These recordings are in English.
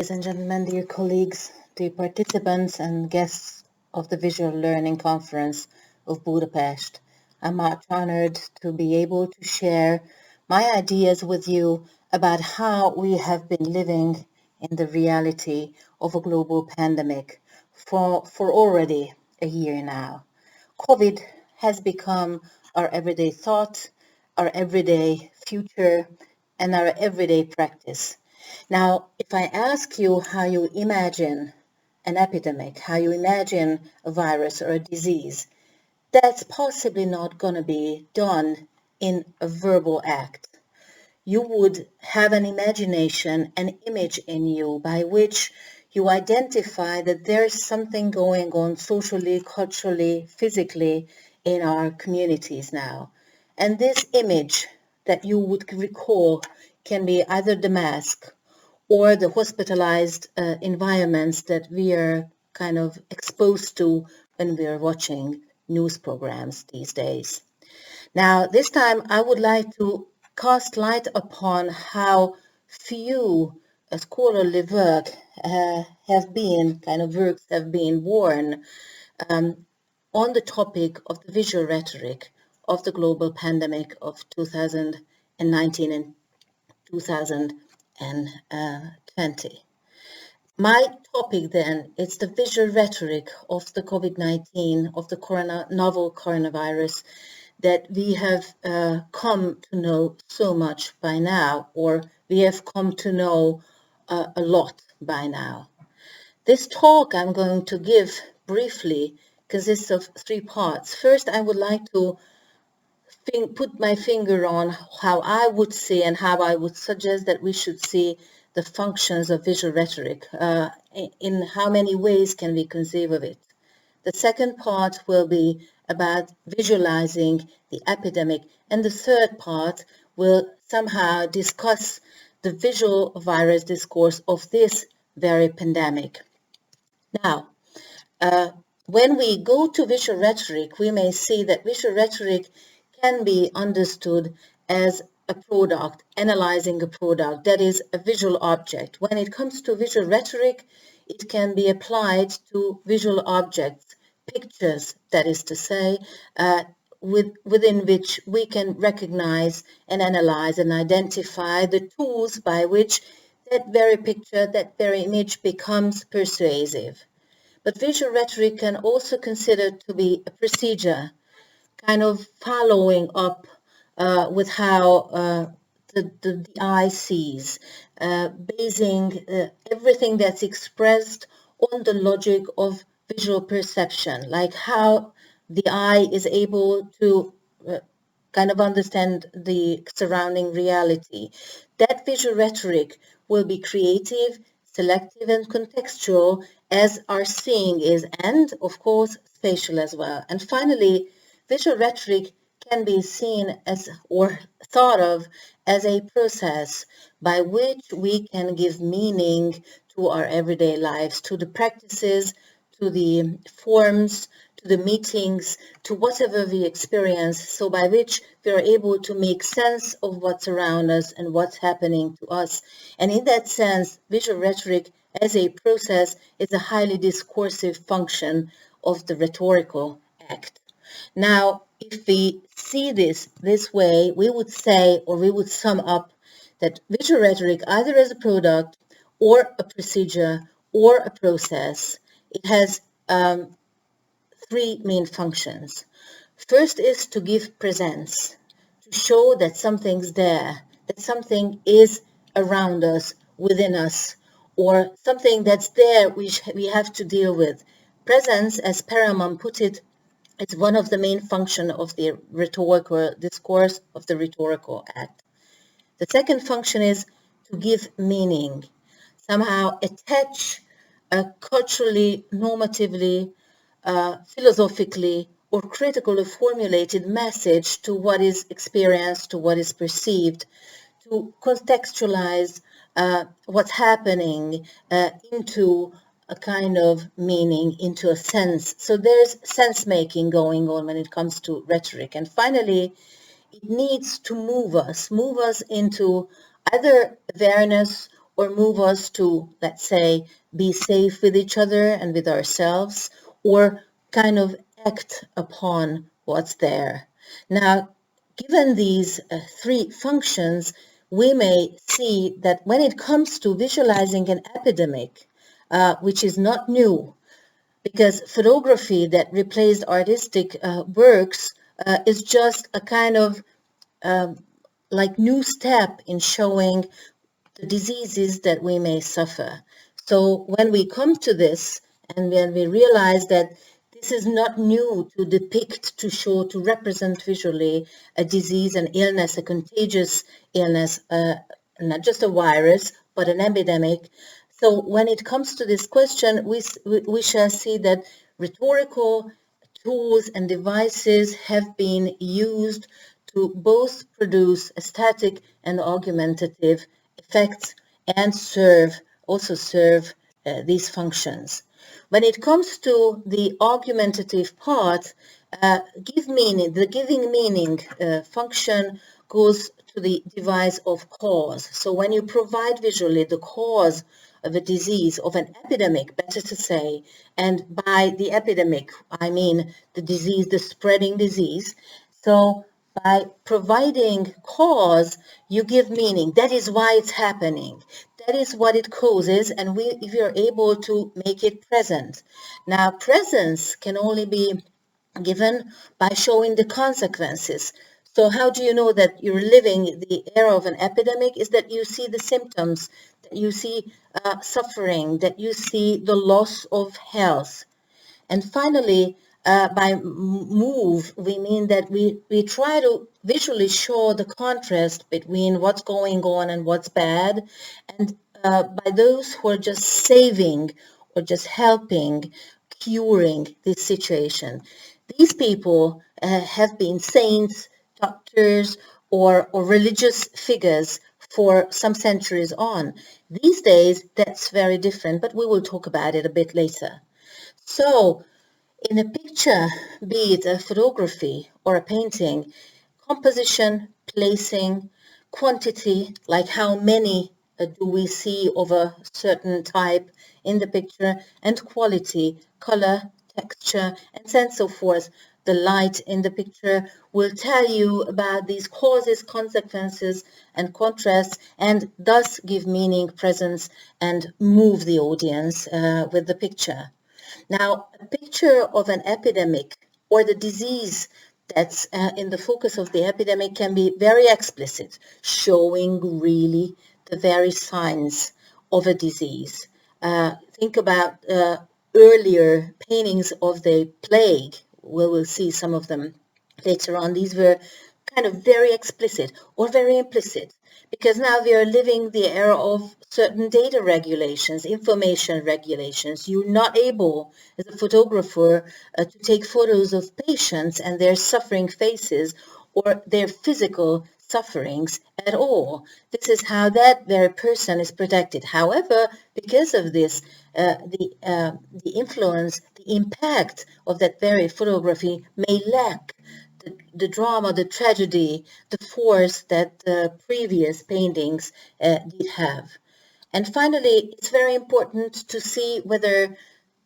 Ladies and gentlemen, dear colleagues, dear participants and guests of the Visual Learning Conference of Budapest, I'm much honored to be able to share my ideas with you about how we have been living in the reality of a global pandemic for already a year now. COVID has become our everyday thought, our everyday future, and our everyday practice. Now, if I ask you how you imagine an epidemic, how you imagine a virus or a disease, that's possibly not going to be done in a verbal act. You would have an imagination, an image in you by which you identify that there's something going on socially, culturally, physically in our communities now. And this image that you would recall can be either the mask or the hospitalized environments that we are kind of exposed to when we are watching news programs these days. Now, this time I would like to cast light upon how few scholarly works have been born on the topic of the visual rhetoric of the global pandemic of 2019 and 2020. My topic then is the visual rhetoric of the COVID-19, of the novel coronavirus that we have come to know so much by now, or we have come to know a lot by now. This talk I'm going to give briefly consists of three parts. First, I would like to put my finger on how I would see and how I would suggest that we should see the functions of visual rhetoric. In how many ways can we conceive of it? The second part will be about visualizing the epidemic, and the third part will somehow discuss the visual virus discourse of this very pandemic. Now, when we go to visual rhetoric, we may see that visual rhetoric can be understood as a product, analyzing a product, that is a visual object. When it comes to visual rhetoric, it can be applied to visual objects, pictures, that is to say, within which we can recognize and analyze and identify the tools by which that very picture, that very image becomes persuasive. But visual rhetoric can also consider to be a procedure, kind of following up with how the eye sees, basing everything that's expressed on the logic of visual perception, like how the eye is able to kind of understand the surrounding reality. That visual rhetoric will be creative, selective, and contextual as our seeing is, and of course, spatial as well. And finally, visual rhetoric can be seen as or thought of as a process by which we can give meaning to our everyday lives, to the practices, to the forms, to the meetings, to whatever we experience, so by which we are able to make sense of what's around us and what's happening to us. And in that sense, visual rhetoric as a process is a highly discursive function of the rhetorical act. Now, if we see this way, we would say, or we would sum up, that visual rhetoric, either as a product or a procedure or a process, it has three main functions. First is to give presence, to show that something's there, that something is around us, within us, or something that's there which we have to deal with. Presence, as Paraman put it, is one of the main functions of the rhetorical discourse, of the rhetorical act. The second function is to give meaning, somehow attach a culturally, normatively, philosophically, or critically formulated message to what is experienced, to what is perceived, to contextualize what's happening into a kind of meaning, into a sense. So there's sense making going on when it comes to rhetoric. And finally, it needs to move us into either awareness or move us to, let's say, be safe with each other and with ourselves, or kind of act upon what's there. Now, given these three functions, we may see that when it comes to visualizing an epidemic, which is not new, because photography that replaced artistic works is just a kind of like new step in showing the diseases that we may suffer. So when we come to this and when we realize that this is not new to depict, to show, to represent visually a disease, an illness, a contagious illness, not just a virus, but an epidemic. So when it comes to this question, we shall see that rhetorical tools and devices have been used to both produce aesthetic and augmentative effects and also serve these functions. When it comes to the augmentative part, the giving meaning function goes to the device of cause. So when you provide visually the cause of a disease, of an epidemic, better to say, and by the epidemic, I mean the disease, the spreading disease. So by providing cause, you give meaning. That is why it's happening. That is what it causes, and we are able to make it present. Now, presence can only be given by showing the consequences. So how do you know that you're living the era of an epidemic? Is that you see the symptoms, that you see suffering, that you see the loss of health. And finally, by move, we mean that we try to visually show the contrast between what's going on and what's bad. And by those who are just saving or just helping, curing this situation. These people have been saints, doctors, or religious figures for some centuries on. These days, that's very different, but we will talk about it a bit later. So, in a picture, be it a photography or a painting, composition, placing, quantity, like how many do we see of a certain type in the picture, and quality, color, texture, and so forth. The light in the picture will tell you about these causes, consequences, and contrasts, and thus give meaning, presence, and move the audience with the picture. Now, a picture of an epidemic or the disease that's in the focus of the epidemic can be very explicit, showing really the very signs of a disease. Think about earlier paintings of the plague. We will see some of them later on. These were kind of very explicit or very implicit, because now we are living the era of certain data regulations, information regulations. You're not able, as a photographer, to take photos of patients and their suffering faces or their physical sufferings at all. This is how that very person is protected. However, because of this, the influence, the impact of that very photography may lack the drama, the tragedy, the force that the previous paintings did have. And finally, it's very important to see whether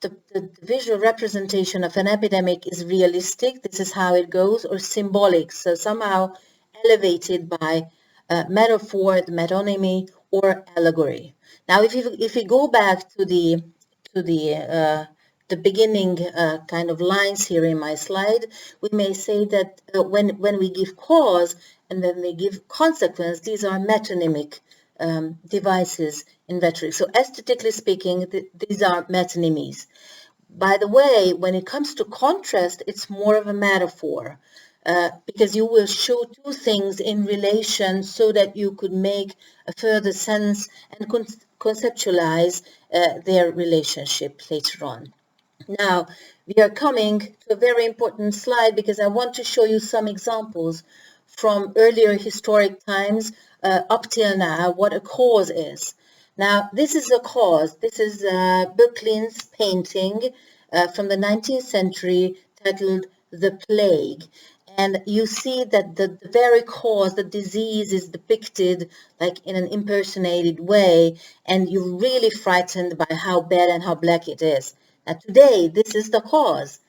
the visual representation of an epidemic is realistic, this is how it goes, or symbolic, so somehow elevated by metaphor, the metonymy, or allegory. Now, if we go back to the beginning kind of lines here in my slide, we may say that when we give cause and when we give consequence, these are metonymic devices in rhetoric. So aesthetically speaking, these are metonymies. By the way, when it comes to contrast, it's more of a metaphor. Because you will show two things in relation so that you could make a further sense and conceptualize their relationship later on. Now, we are coming to a very important slide because I want to show you some examples from earlier historic times up till now, what a cause is. Now, this is a cause. This is Böcklin's painting from the 19th century titled The Plague. And you see that the very cause, the disease, is depicted like in an impersonated way, and you're really frightened by how bad and how black it is. Now, today, this is the cause.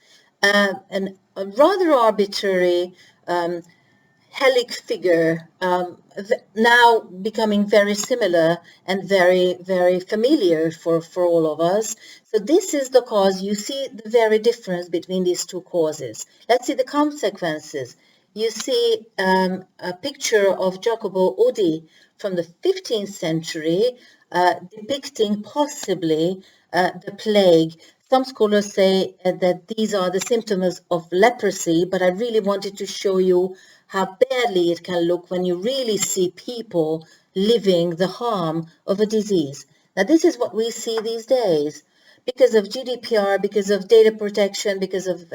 And a rather arbitrary hellic figure, now becoming very similar and very, very familiar for all of us. So this is the cause. You see the very difference between these two causes. Let's see the consequences. You see a picture of Jacopo Odi from the 15th century depicting possibly the plague. Some scholars say that these are the symptoms of leprosy, but I really wanted to show you how badly it can look when you really see people living the harm of a disease. Now, this is what we see these days. Because of GDPR, because of data protection, because of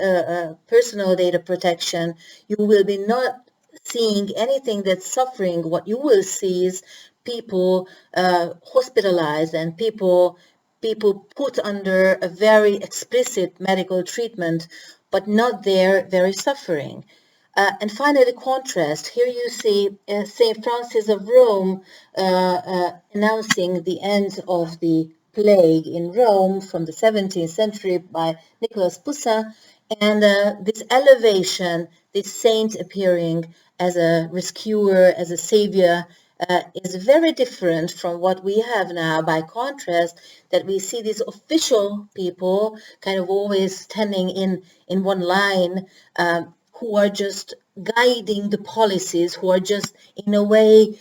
personal data protection, you will be not seeing anything that's suffering. What you will see is people hospitalized and people put under a very explicit medical treatment, but not there very suffering. And finally, contrast. Here you see St. Francis of Rome announcing the end of the plague in Rome from the 17th century by Nicholas Poussin, and this elevation, this saint appearing as a rescuer, as a savior, is very different from what we have now. By contrast, that we see these official people kind of always standing in one line, who are just guiding the policies, who are just in a way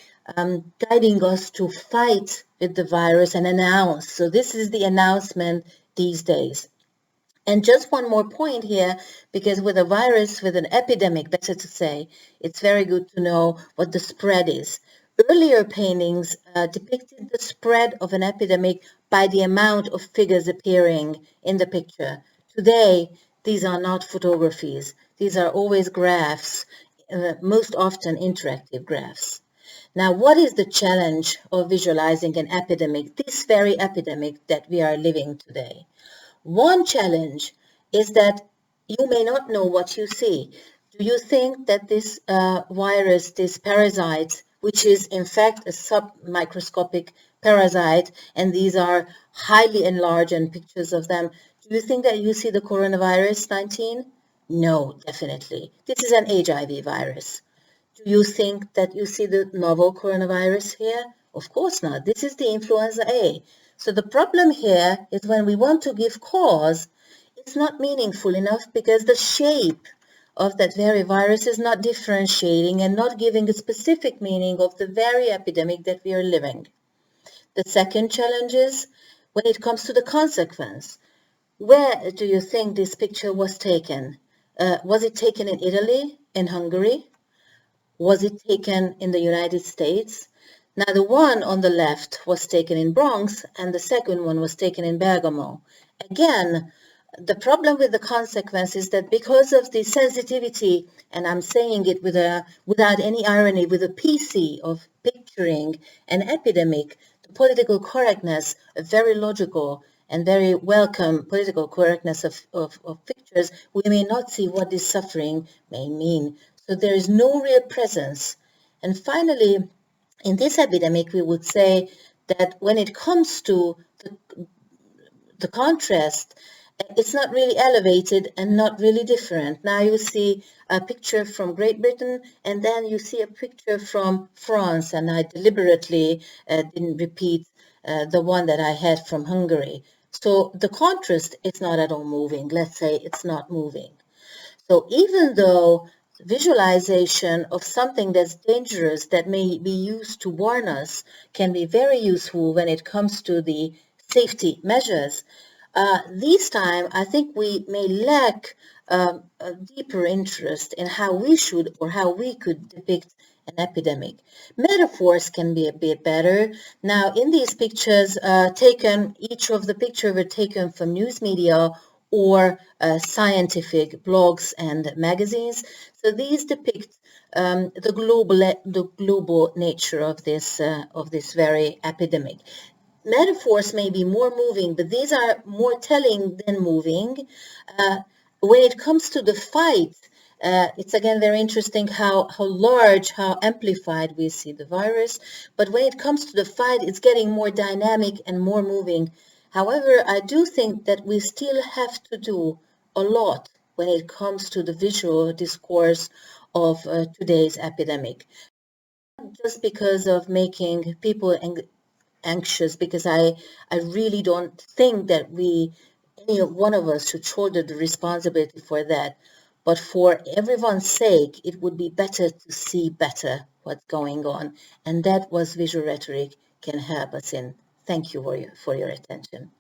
guiding us to fight with the virus and announce. So this is the announcement these days. And just one more point here, because with a virus, with an epidemic, better to say, it's very good to know what the spread is. Earlier paintings depicted the spread of an epidemic by the amount of figures appearing in the picture. Today, these are not photographies. These are always graphs, most often interactive graphs. Now, what is the challenge of visualizing an epidemic, this very epidemic that we are living today? One challenge is that you may not know what you see. Do you think that this virus, this parasite, which is in fact a submicroscopic parasite, and these are highly enlarged and pictures of them, do you think that you see the coronavirus 19? No, definitely. This is an HIV virus. Do you think that you see the novel coronavirus here? Of course not. This is the influenza A. So the problem here is when we want to give cause, it's not meaningful enough because the shape of that very virus is not differentiating and not giving a specific meaning of the very epidemic that we are living. The second challenge is when it comes to the consequence. Where do you think this picture was taken? Was it taken in Italy, in Hungary? Was it taken in the United States? Now, the one on the left was taken in Bronx, and the second one was taken in Bergamo. Again, the problem with the consequence is that because of the sensitivity, and I'm saying it without any irony, with a PC of picturing an epidemic, the political correctness, a very logical and very welcome political correctness of pictures, we may not see what this suffering may mean. So there is no real presence. And finally, in this epidemic, we would say that when it comes to the contrast, it's not really elevated and not really different. Now you see a picture from Great Britain, and then you see a picture from France, and I deliberately didn't repeat the one that I had from Hungary. So the contrast is not at all moving. Let's say it's not moving. So even though visualization of something that's dangerous that may be used to warn us can be very useful when it comes to the safety measures, this time I think we may lack a deeper interest in how we should or how we could depict an epidemic. Metaphors can be a bit better. Now, in these pictures each of the pictures were taken from news media or scientific blogs and magazines. So these depict the global nature of this very epidemic. Metaphors may be more moving, but these are more telling than moving. When it comes to the fight, It's again very interesting how large, how amplified we see the virus. But when it comes to the fight, it's getting more dynamic and more moving. However, I do think that we still have to do a lot when it comes to the visual discourse of today's epidemic. Just because of making people anxious, because I really don't think that any one of us should shoulder the responsibility for that. But for everyone's sake, it would be better to see better what's going on. And that was visual rhetoric can help us in. Thank you for your attention.